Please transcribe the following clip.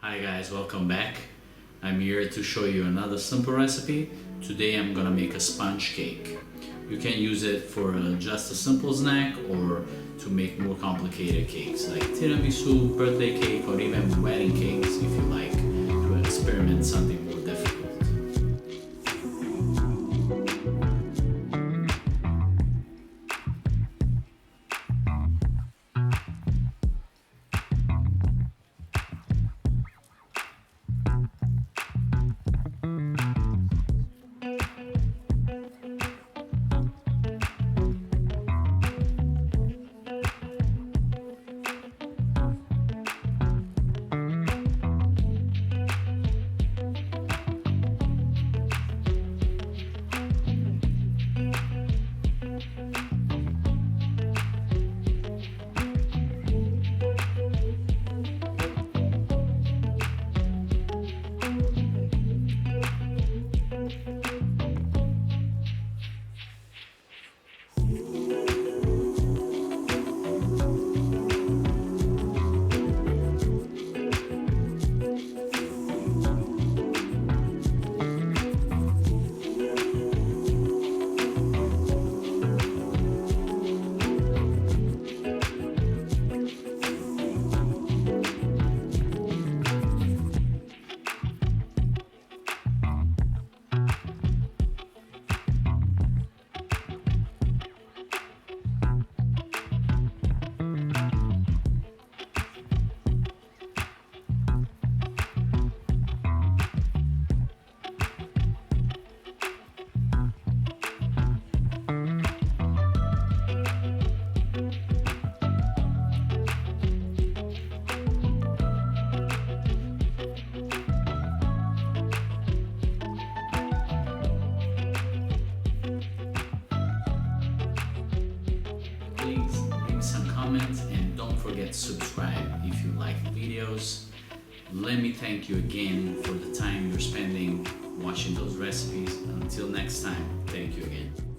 Hi guys, welcome back. I'm here to show you another simple recipe. Today I'm gonna make a sponge cake. You can use it for just a simple snack or to make more complicated cakes like tiramisu, birthday cake, or even wedding cakes if you like to experiment something more difficult. Please leave some comments and don't forget to subscribe if you like the videos. Let me thank you again for the time you're spending watching those recipes. Until next time, thank you again.